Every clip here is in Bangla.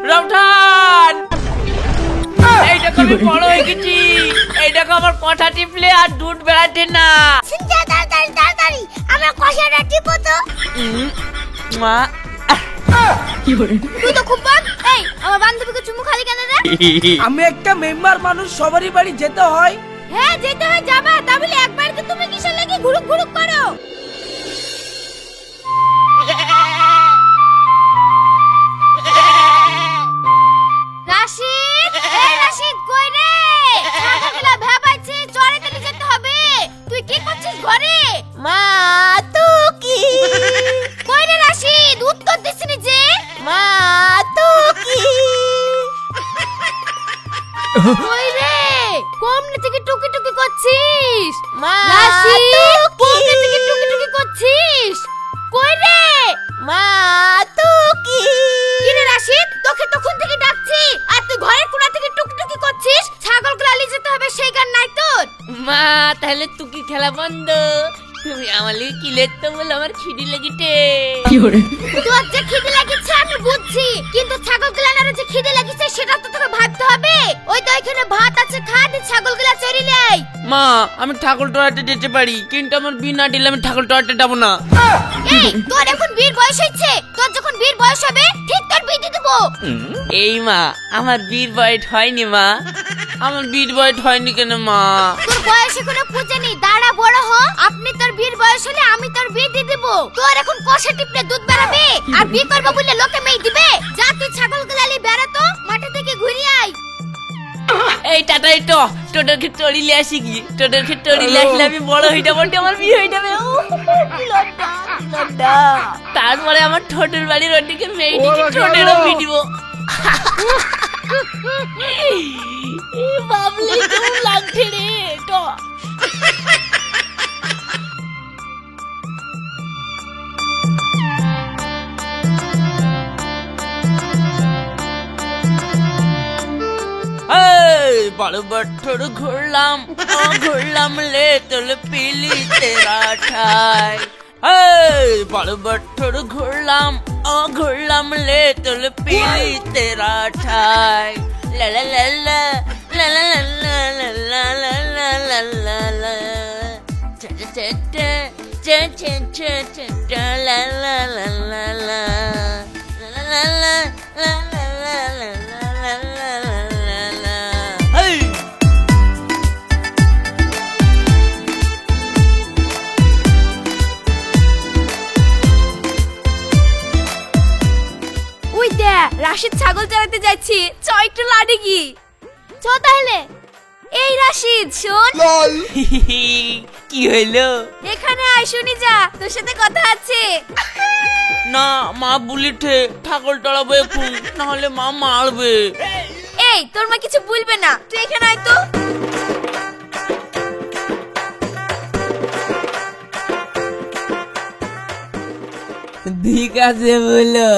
রমঠান, এই দেখো আমি বড় হয়ে গেছি। এই দেখো আমার কথা টিপলে আর দুধ বেড়াতে না। তাড়াতাড়ি আমার কষাটা টিপো তো। মা তুই তো খুব বদ। এই আমার বান্ধবীকে চুমু খালি কেন রে? আমি একটা মেম্বার মানুষ, সবারই বাড়ি যেতে হয়। হ্যাঁ যেতে হয়, যাবা। তা বলে একবার তো তুমি কিসের লাগি ঘুরুক ঘুরুক করো? রাশিদ, এই রাশিদ কই রে? ছাগলগুলা ভেবাইছি চরে তেলে যেতে হবে। তুই কি করছিস ঘরে? মা তো কি কই রে রাশিদ? উত্তর দিছিস যে? মা তো কি কই রে? কোমনে থেকে টুকি টুকি করছিস? মা রাশিদ, কোমনে থেকে টুকি টুকি করছিস? কই রে? মা তো কি রে রাশিদ? তোকে তখন থেকে ডাকছি আর তুই ঘরের কোণা থেকে টুকি টুকি করছিস। ছাগলগুলা নিয়ে যেতে হবে, সেই গান নাই তোর? মা তাহলে তুই খেলা বন্ধ। তুমি আমার লিগে কি লেখতে বলে আমার খিদি লেগেছে। তোর যে খিদে লাগিছে আমি বুঝছি, কিন্তু ছাগলগুলার যে খিদে লাগিছে সেটা তো তোকে ভাবতে হবে। ওই তো এখানে ভাত আছে, খা দি, ছাগলগুলা চড়ি লাই। মা আমি ঠাকুর টড়াতে যেতে পারি, কিন্তু আমার বিনা দিলে আমি ঠাকুর টড়াতে যাবো না। এই তোর এখন বীর বয়স হয়েছে, তোর যখন বীর বয়স হবে ঠিক তোর বিয়ে দিয়ে দেবো। এই মা আমার বীর বয়স হয়নি মা, আমার বীর বয়স হয়নি কেন মা? তোর বয়স এখনো পুজেনি, দাঁড়া বড় হ। আপনি তোর বীর বয়স হলে আমি তোর বিয়ে দিয়ে দেবো। তোর এখন কষা টিপলে দুধ বেরাবে আর বিয়ে করবো বললে লোকে মেয়ে দিবে। যা তুই ছাগলগুলা নিয়ে বেড়াতো, মাঠে থেকে ঘুরে আয়। এই টাটাই তো তোদেরকে টড়িলে আসি কি, তোদেরকে টড়িলে আসলে আমি বড় হয়ে যাবো, আমার বিয়ে হয়ে যাবে। তারপরে আমার ঠোঁটের বাড়ির ওদিকে মেয়েটিকে ঠোঁটেরও পিটিব। বাবলি কেমন লাগছে রে তো। বড় বছর ঘুরলাম ঘুরলাম লে তোলে পিলি তেরা ঠাই। বড় বছর ঘুরলাম ঘুরলাম লে তোলে পিলি তেরা ঠাই। লা লা লা লা লা লা লা লা লা লা লা লা লা লা চে চে চে চে চে চে চে চে লা লা লা লা লা লা লা লা লা লা লা লা লা লা লা। ওই দে রাশিদ ছাগল চড়াতে যাচ্ছি, চ একটু লাডি কি চ তাহলে। এই রাশিদ শোন। কি হইলো? এখানে আয়, শুনি যা, তোর সাথে কথা আছে। না মা বলিছে ঠাকুর টড়াবো এখন, নাহলে মা মারবে। এই তোর মা কিছু বলবে না, তুই এখানে আয় তো। ঠিক আছে বলো।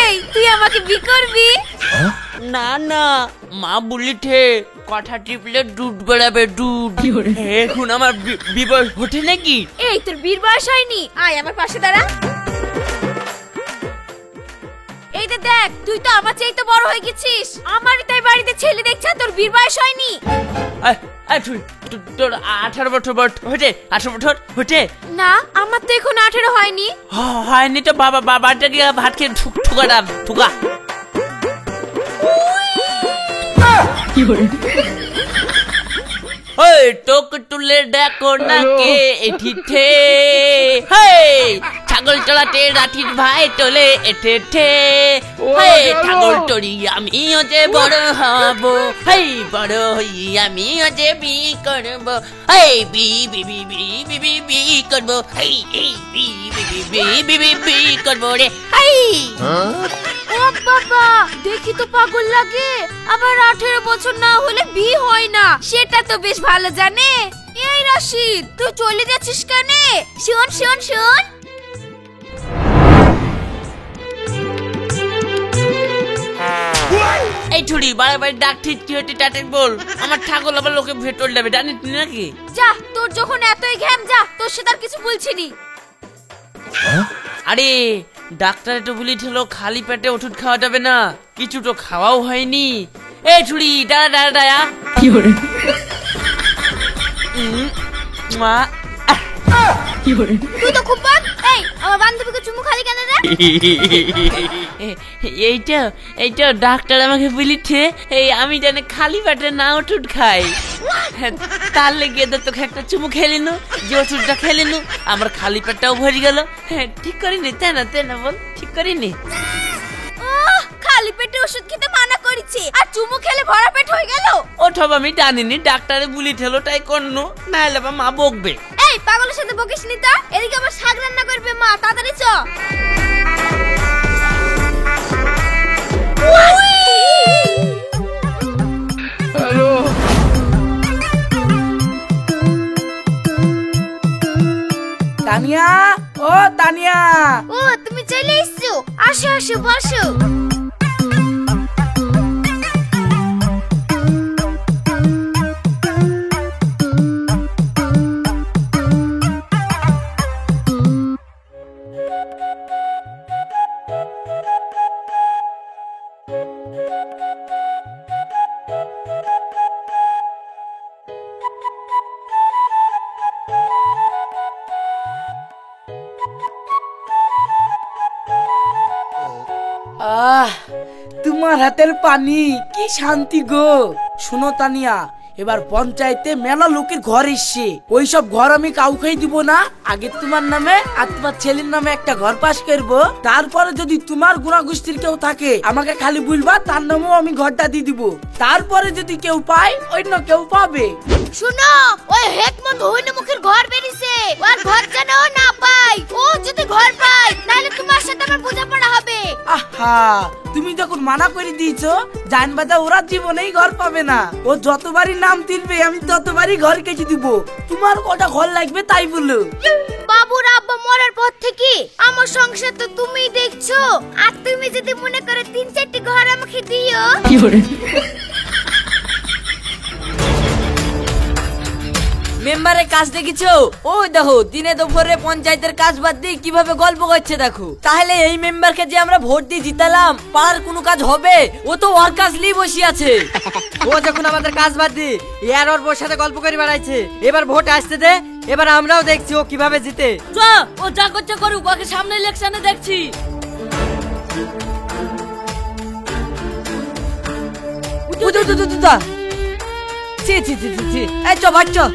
এই তুই আমাকে বি করবি? না না মা বলিছে কথা টিপলে দুধ বেড়াবে, দুধ। এখন আমার বিবশ হচ্ছে নাকি? এই তোর বীর বয়স হয়নি, আয় আমার পাশে দাঁড়া। এই তো দেখ, তুই তো আমার চেয়ে তো বড় হয়ে গেছিস। আমারই তাই বাড়িতে ছেলে দেখছে, তোর বীর বয়স হয়নি। তোর 18 বছর হচ্ছে? 18 বছর হচ্ছে? না আমার তো এখন 18 হয়নি। হয়নি তো বাবা, বাবাটা গিয়ে ভাত খেয়ে ঠুকা ডাল ঠুকা। ওই তোকে তুলে দেখো না কে এঠিঠে। ছাগল চড়াতে রাঠির ভাই তোলে এঠেঠে। ছাগল চড়ি আমিও যে বড় হব, বড় হই আমিও যে বি করব, বি বি বি বি বি বি বি করব, বি বি বি বি বি বি বি করব রে। ও বাবা, দেখি তো পাগল লাগে। আবার 18 বছর না হলে বিয়ে হয় না, সেটা তো বেশ ভালো জানে। এই রাশিদ তুই চলে যাচ্ছিস কেন? শোন শোন শোন। এই ছুরি বারবার ডাক ঠিক কি হতে টাটেক বল, আমার ছাগল আবার লোকে ভেতর যাবে জানিস নাকি? যা, তোর যখন এতই ঘ্যাম, যা, তোর সাথে আর কিছু বলছিনি। আরে ডাক্তার একটু বলেছিল খালি পেটে ওষুধ খাওয়া যাবে না, কিছু তো খাওয়াও হয়নি। এই ছুরি দাঁড়া দাঁড়া দাঁড়া কি করে মা তুই তো খুব বাদ। এই আমার বান্ধবীকে চুমু খালি কেন রে? এইটা ডাক্তার আমাকে বলেছে এই আমি জানি খালি পেটে না ওষুধ খাই, তার লেগে তোকে একটা চুমু খেয়ে নিনু, যে ওষুধটা খেয়ে নিনু আমার খালি পেটটাও ভরে গেল। ঠিক করিনি তাই না বল, ঠিক করিনি? খালি পেটে ওষুধ খেতে মানা করেছে আর চুমু খেলে ভরা পেট হয়ে গেল। ওসব আমি জানিনি, ডাক্তারে বলেছিল তাই করনু, না হলে মা বকবে। এই পাগলের সাথে বকিস নি তা, এদিকে আবার শাক রান্না করবে মা, তাড়াতাড়ি চ। হ্যালো তানিয়া, ও তানিয়া। ও তুমি চলে এসছো, আসো আসো বসো। তোমার হাতের পানি কি শান্তি গো। শোনো তানিয়া, এবার পঞ্চায়েতে মেলা লোকের ঘর এসছে, ওইসব ঘর আমি কাউকেই দিব না। আগে তোমার নামে আর তোমার ছেলের নামে একটা ঘর পাস করবো, তারপরে যদি তোমার গুণাগোষ্ঠীর কেউ থাকে আমাকে খালি বলবা, তার নামেও আমি ঘরটা দিয়ে দিব। তারপরে যদি কেউ পায় অন্য কেউ পাবে। শুনো, ওই হেকমত হইন মুখের ঘর বেরিয়েছে, ওর ঘর যেন না পাই। ও যদি ঘর পায় তাহলে তোমার সাথে আমার বোঝাপড়া হবে। আহা, তুমি যখন মানা করে দিয়েছো জানবাদা ওরা জীবনেই ঘর পাবে না। ও যতবারই নাম তুলবে আমি ততবারই ঘর কেটে দিব। তোমার কটা ঘর লাগবে তাই বলো। বাবুর আব্বা মরার পর থেকে আমার সংসার তো তুমিই দেখছো, আর তুমি যদি মনে করে 3-4টি ঘর আমাকে দিও। মেম্বারের কাজ দেখেছো? ওই দেখো দিনে দুপুরে পঞ্চায়েতের কাজ বাদ দিয়ে কিভাবে গল্প করছে দেখো। তাহলে এই মেম্বারকে যে আমরা ভোট দিয়ে জিতালাম, পাড়ার কোনো কাজ হবে? ও তো ওর কাজ নিয়ে বসে আছে। ও যখন আমাদের কাজ বাদ দিয়ে ইয়ার ওর বউর সাথে গল্প করে বেড়াইছে, এবার ভোট আসতে দে, এবার আমরাও দেখছি ও কিভাবে জিতে। ও যা করছে করুক, ওকে সামনে ইলেকশনে দেখছি। এই চ বাচ্চা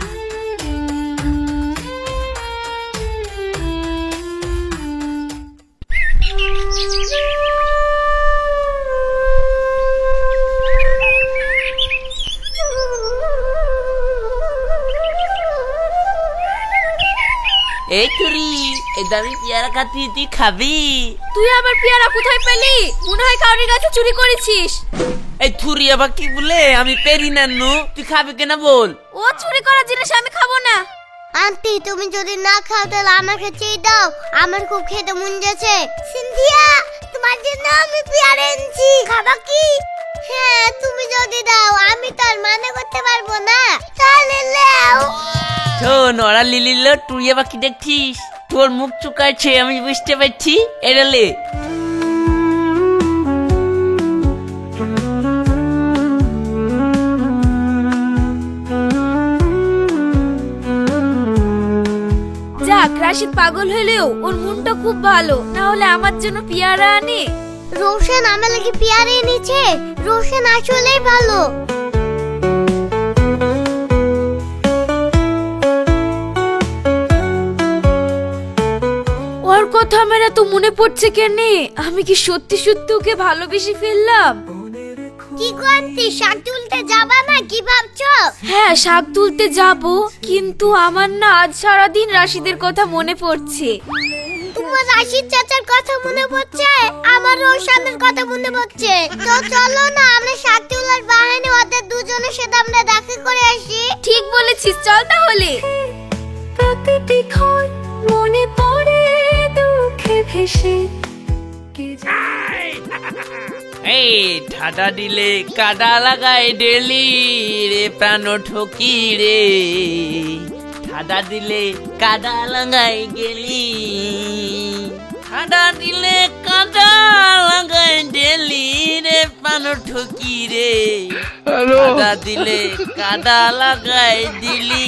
এই তুরি এই দামি পেয়ারা খাচ্ছি, তুই খাবি? তুই আবার পেয়ারা কোথায় পেলি? মনে হয় কাউরি গাছে চুরি করেছিস। এই থুরি আবার কি বলে? আমি পেরি না নু, তুই খাবি কেনা বল। ও চুরি করা জিনিস আমি খাবো না। আন্টি তুমি যদি না খাও তাহলে আমাকে চেয়ে দাও, আমার খুব খেতে মন যাচ্ছে। সিন্ধিয়া তোমার জন্য আমি পেয়ারা এনেছি, খাবা কি? হ্যাঁ তুমি যদি দাও, আমি তার মানে করতে পারবো না, তাহলে নাও। শোন, ওরা লিলিল, তুই আবার কি দেখছিস? তোর মুখ চুকাচ্ছে আমি বুঝতে পারছি, এড়ালে। যাক, রাশিদ পাগল হলেও ওর মনটা খুব ভালো, না হলে আমার জন্য পেয়ারা আনে। রোশন আমার লাগি পেয়ারা এনেছে, রোশন আসলেই ভালো। ওর কথা আমার এত মনে পড়ছে কেন? আমি কি সত্যি সত্যি ওকে ভালোবেসে ফেললাম? কি করতে, শাক তুলতে যাবা না কি ভাবছো? হ্যাঁ শাক তুলতে যাব, কিন্তু আমার না আজ সারাদিন রাশিদের কথা মনে পড়ছে। তোমার রাশিদ চাচার কথা মনে পড়ছে, আমার রোশনের কথা মনে পড়ছে। তো চলো না আমরা শাক তোলার বাহানে ওদের দুজনের সাথে আমরা দেখা করে আসি। ঠিক বলেছিস, চল তাহলে। প্রতিটি ক্ষণ মনে পড়ে দুঃখে ভেসে। এই ঠাডা দিলে কাদা লাগায় ডেলি রে, প্রাণ ঠকি রে। ঠাডা দিলে কাদা লাগাই গেলি, ঠাডা দিলে কাদা লাগাই ডেলি রে পান ঠকি রে ঠাডা দিলে কাদা লাগাই দিলি।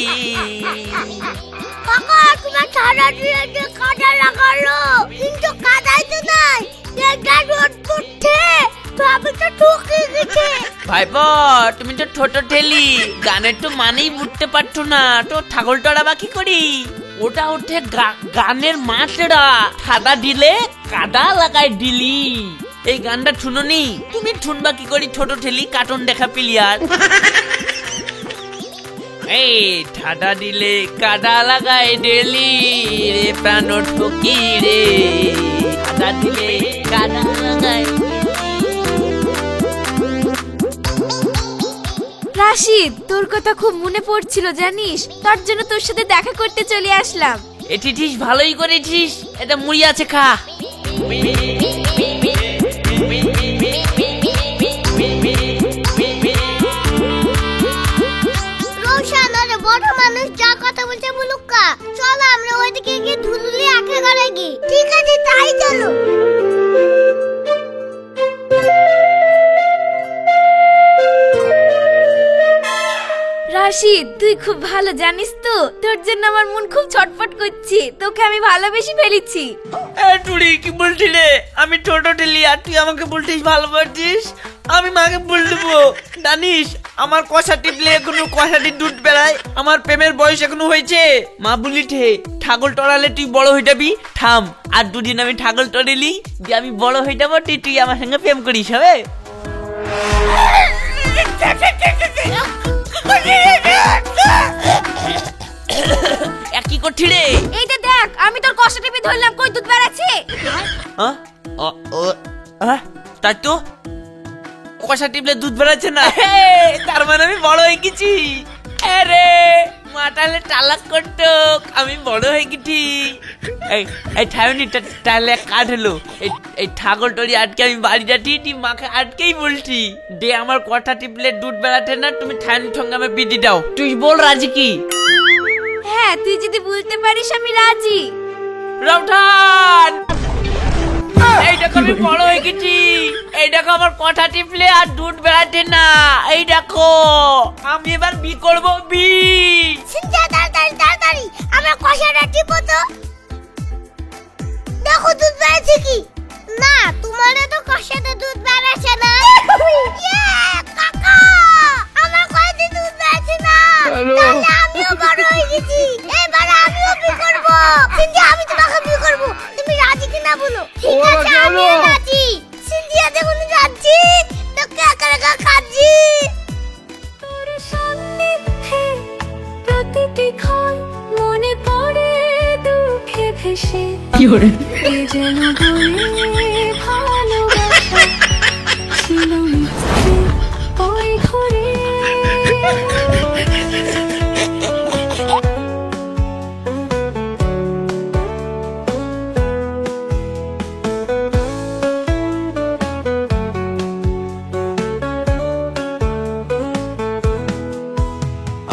কাকা তোমার ঠাডা দিয়ে যে কাদা লাগালো কিন্তু কাদাই তো নাই এটা রোদ করছে তো আমি তো ঠকে গেছে। ভাইপো তুমি তো ছোট ঠেলি গানের তো মানেই বুঝতে পারছো না তো ছাগল টড়া বাকি করি ওটা ওঠে গানের মাছরা ঠাডা দিলে কাদা লাগাই দিলি। এই গানটা শুনোনি তুমি শুনবা কি করি ছোট ঠেলি কার্টুন দেখা প্লেয়ার। এই ঠাডা দিলে কাদা লাগাই ডেলি রে প্রাণ ঠকি রে ঠাডা দিলে কাদা লাগাই। রাশিদ, তোর কথা খুব মনে পড়ছিল জানিস, তার জন্য তোর সাথে দেখা করতে চলে আসলাম। এটিস ভালোই করেছিস, এটা মুড়ি আছে খা। রোশন আরে বড় মানুষ যা কথা বলছে বলুক কা, চলো আমরা ওইদিকে গিয়ে ধুলুলি আখে করে গিয়ে। ঠিক আছে তাই চলো। রাশিদ, তুই খুব ভালো জানিস তো, তোর জন্য আমার মন খুব ছটফট করছে, তোকে আমি ভালোবেসে ফেলেছি। টুড়ি কি বলছি রে, আমি ছোট ঠেলি আর তুই আমাকে বলছিস ভালোবাসিস। আমি মাকে বল দেবো জানিস আমার কষা টিপলে এখনো কষাটি দুধ বেড়ায়, আমার প্রেমের বয়স এখনো হয়েছে। মা বলি ঠে ছাগল টড়ালে তুই বড় হয়ে যাবি, থাম আর দুদিন আমি ছাগল টড়েলি যে আমি বড় হয়ে যাবো তুই আমার সঙ্গে প্রেম করিস হবে। কি করছি রে? এইটা দেখ, আমি তোর কষা টিপে ধরলাম, কই দুধ বেরাচ্ছে। তাই তো কষা টিপলে দুধ বেড়াচ্ছে না, তার মানে আমি বড় হয়ে গেছি। আরে মা তাহলে তালাক করতো, আমি বড় হয়ে গেছি। এই ঠায়নি তাহলে কাঠ হলো, এই ছাগল টরি আটকে আমি বাড়ি যাচ্ছি, মাকে আটকেই বলছি দে আমার কষা টিপলে দুধ বেড়াচ্ছে না, তুমি ঠায়নির সঙ্গে আমার বিধি দাও। তুই বল রাজি কি? হ্যাঁ, তুই যদি বলতে পারিস আমি রাজি। রওঠান এই দেখো আমি বড় হয়ে গেছি, এই দেখো আমার কথা টিপলে আর দুধ বেড়াচ্ছে না, এই দেখো আমি এবার বি করবো বি। সিনথিয়া তাড়াতাড়ি তাড়াতাড়ি আমরা কষাটা টিপো তো, দেখো দুধ বেড়াচ্ছে কি না। তোমারও তো কষাতে দুধ বেড়াচ্ছে না। কাকা আমার কষাতে দুধ বেড়াচ্ছে না, তাহলে আমিও বড় হয়ে গেছি, এবার আমিও বি করবো। সিনথিয়া আমি তোমাকে বি করবো, তুমি রাজি কিনা বলো। ঠিক আছে আমিও রাজি। সিনথিয়া যখন রাজি তো কাকা কাকা খাচ্ছি। তোর সান্নিধ্যে প্রতিটি ক্ষণ মনে পড়ে দুঃখে ভেসে, এ যেন বলে ভালোবাসা ছিল মিথ্যে ওই ঘরে।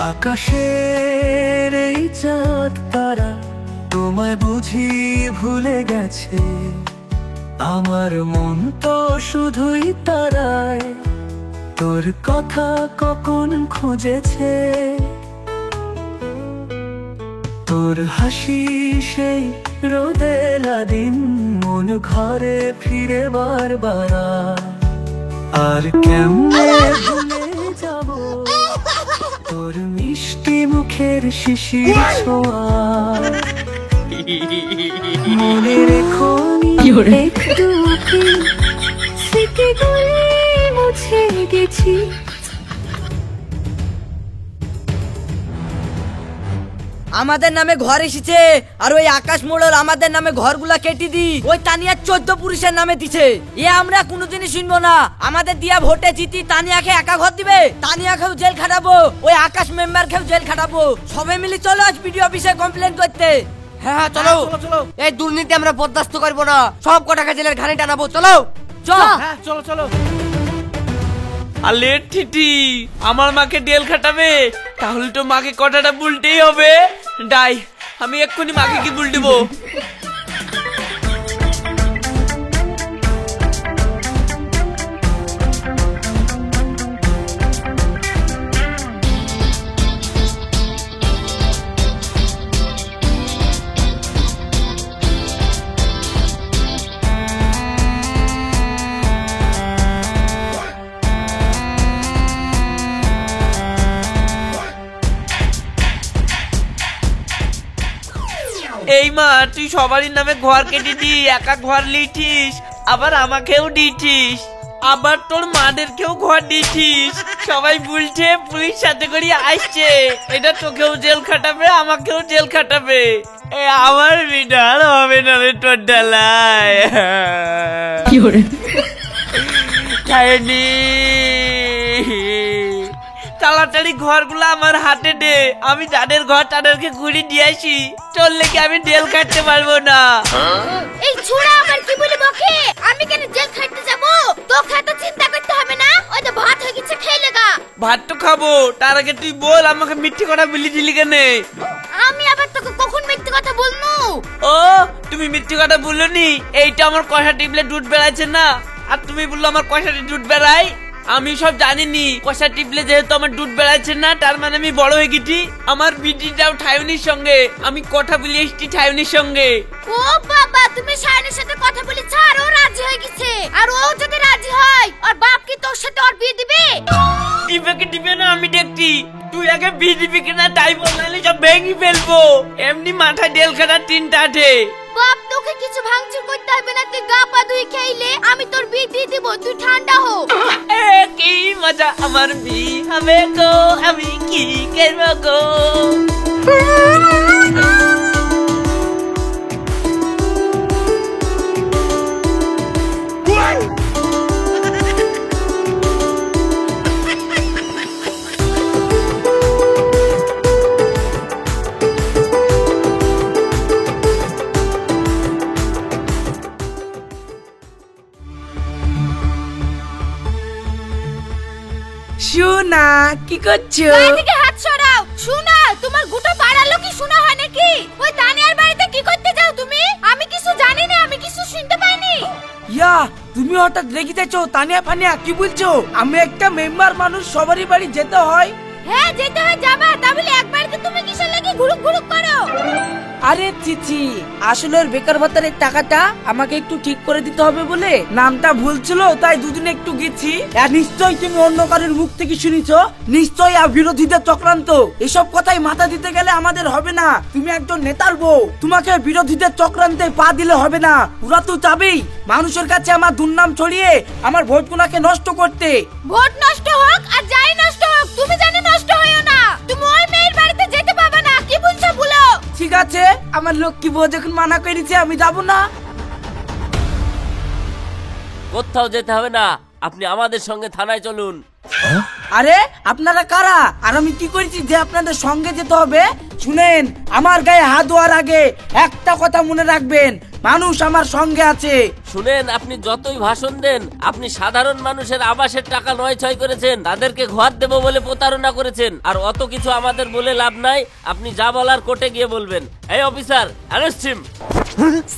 আকাশের এই চাঁদ তারা তোমায় বুঝি ভুলে গেছে, আমার মন তো শুধুই তারায় তোর কথা কখন খুঁজেছে। তোর হাসি সেই রোদেলা দিন মন ঘরে ফিরে বারবার, আর কেমনে ভুলে যাব তোর মিষ্টি মুখের শিশির ছোঁয়া। মনে রেখো একটু স্মৃতিগুলি মুছে গেছি। আমাদের নামে ঘর এসেছে, আর ওই আকাশ মোড়ল আমাদের নামে ঘরগুলা কেটে দি ওই তানিয়া 14 পুরুষের নামে দিছে। এ আমরা কোনোদিনই শুনবো না। আমাদের দিয়া ভোটে জিতি তানিয়াকে একা ঘর দিবে, তানিয়াকেও জেল খাটাবো, ওই আকাশ মেম্বারকেও জেল খাটাবো। সবাই মিলে চলো আজ বিডিও অফিসে কমপ্লেন করতে। হ্যাঁ চলো, এই দুর্নীতি আমরা বরদাস্ত করবো না, সব কটাকে জেলের ঘানি টানাবো। চলো চলো চলো। আলে ঠিটি আমার মাকে ডেল খাটাবে, তাহলে তো মাকে কথাটা বলতেই হবে। ডাই আমি এক্ষুনি মাকে কি বল দেবো। তুই সবারই নামে ঘর কেটে দি, একা ঘর লিঠিস, আবার আমাকেও দিছিস, আবার তোর মাদেরকেও ঘর দিছিস। সবাই বলছে পুলিশ সাথে করে আসছে, এটা তোকেও জেল খাটাবে আমাকেও জেল খাটাবে। আমার বিড়াল হবে না রে তোর ডালায়। তাড়াতাড়ি ঘরগুলো আমার হাতে দে, আমি যাদের ঘর তাদেরকে ঘুরে দিয়ে আসি, চললে কি আমি জেল কাটতে পারবো না। এই ছোড়া আবার কি বলি বকে? আমি কেন জেল খাটতে যাব? তোকে এত চিন্তা করতে হবে না, ওই তো ভাত হয়ে গেছে, খেয়ে লেগা। ভাত তো খাবো, তার আগে তুই বল আমাকে মিথ্যে কথা বলি দিলি কেন? আমি আবার তোকে কখন মিথ্যে কথা বলবো? ও তুমি মিথ্যে কথা বললো নি? এইটা আমার কষা টিপলে দুধ বেড়াচ্ছে না, আর তুমি বললো আমার কষাটি দুধ বেড়ায়। আমি সব জানিনি, কষা টিপলে যেহেতু আমার দুধ বেড়াচ্ছে না তার মানে আমি বড় হয়ে গেছি। আমার বিটিটাও ঠায়ুনির সঙ্গে, আমি কথা বলি এসছি ঠায়ুনির সঙ্গে। ও বাবা, তুমি সায়নের সাথে কথা বলি ছাড়, ও রাজি হয়ে গেছে। আর ও যদি রাজি হয়, ওর বাপ কি তোর সাথে ওর বিয়ে দিবে? দিবে দিবে না আমি দেখছি, তুই আগে বিয়ে দিবি কিনা তাই বল, নাহলে সব ভেঙে ফেলবো। এমনি মাথায় ডেল খাটা তিনটা আছে। বাপ তোকে কিছু ভাঙচুর করতে হবে না, তুই গা পা ধুই খেইলে আমি তোর বিয়ে দিয়ে দিব, তুই ঠান্ডা হো। কি মজা আমার বিয়ে হবে গো, আমি কি করবো গো। শোনা কি করছো? এদিকে হাত সরাও। শোনা, তোমার গোটা পাড়ার লোক কি শোনা হয় নাকি? ওই তানিয়ার বাড়িতে কি করতে যাও তুমি? আমি কিছু জানি না, আমি কিছু শুনতে পাইনি। ইয়া তুমি হঠাৎ রেগে যাচ্ছো? তানিয়া ফানিয়া কি বলছো? আমি একটা মেম্বার মানুষ, সবারই বাড়ি যেতে হয়। হ্যাঁ যেতে হয়, যাবা, তাহলে একবার তো তুমি কিসের লাগি ঘুরুক ঘুরুক করো? আরে চিচি, আসলে ওর বেকার ভাতারের টাকাটা আমাকে একটু ঠিক করে দিতে হবে বলে নামটা ভুল ছিল, তাই দুদিনে একটু গেছি। আর নিশ্চয়ই তুমি অন্য কারোর মুখ থেকে শুনেছো, নিশ্চয়ই বিরোধীদের চক্রান্ত। এসব কথাই মাথা দিতে গেলে আমাদের হবে না। তুমি একজন নেতার বউ, তোমাকে বিরোধীদের চক্রান্তে পা দিলে হবে না। ওরা তো চাবেই মানুষের কাছে আমার দুর্নাম ছড়িয়ে আমার ভোটগুলোকে নষ্ট করতে। ভোট নষ্ট হোক আর যাই নষ্ট হোক, তুমি জানি নষ্ট হইও না। তুমি ওই মেয়ের বাড়িতে যেতে পাবে না, কি বলছো বলো? ঠিক আছে, আমার লক্ষ্মী বউ যখন মানা করেছে আমি যাব না। কোথাও যেতে হবে না, আপনি আমাদের সঙ্গে থানায় চলুন। আরে আপনারা কারা, আর আমি কি করেছি যে আপনাদের সঙ্গে যেতে হবে? শুনেন, আমার গায়ে হাত দেওয়ার আগে একটা কথা মনে রাখবেন, মানুষ আমার সঙ্গে আছে। শুনেন, আপনি যতই ভাষণ দেন, আপনি সাধারণ মানুষের আবাসের টাকা নয় ছয় করেছেন, তাদেরকে ঘর দেব বলে প্রতারণা করেছেন। আর অত কিছু আমাদের বলে লাভ নাই, আপনি যা বলার কোর্টে গিয়ে বলবেন। এই অফিসার, অ্যারেস্ট হিম।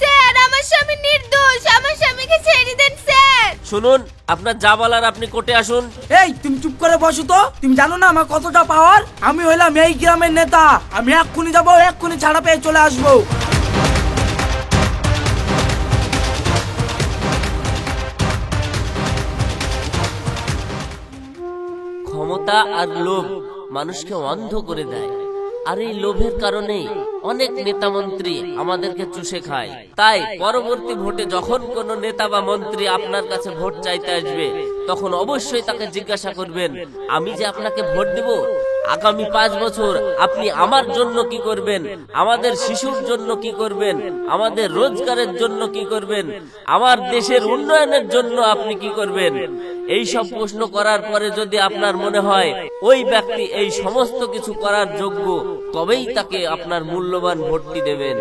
স্যার, আমার স্বামী নির্দোষ, আমার স্বামীকে ছেড়ে দেন স্যার। শুনুন, আপনার যা বলার আপনি কোর্টে আসুন। এই তুমি চুপ করে বসো তো, তুমি জানো না আমার কতটা পাওয়ার? আমি হইলাম এই গ্রামের নেতা, আমি এক্ষুনি যাবো, এক্ষুনি ছাড়া পেয়ে চলে আসবো। ক্ষমতা আর লোভ মানুষকে অন্ধ করে দেয়, আর এই লোভের কারণে অনেক নেতা মন্ত্রী আমাদেরকে চুষে খায়। তাই পরবর্তী ভোটে যখন কোনো নেতা বা মন্ত্রী আপনার কাছে ভোট চাইতে আসবে, তখন অবশ্যই তাকে জিজ্ঞাসা করবেন, আমি যে আপনাকে ভোট দেব, আগামী 5 বছর আপনি আমার জন্য কি করবেন, আমাদের শিশুর জন্য কি করবেন, আমাদের রোজগারের জন্য কি করবেন, আমার দেশের উন্নয়নের জন্য আপনি কি করবেন। এই সব প্রশ্ন করার পরে যদি আপনার মনে হয় ওই ব্যক্তি এই সমস্ত কিছু করার যোগ্য, তবেই তাকে আপনার মূল্যবান ভোটটি দেবেন।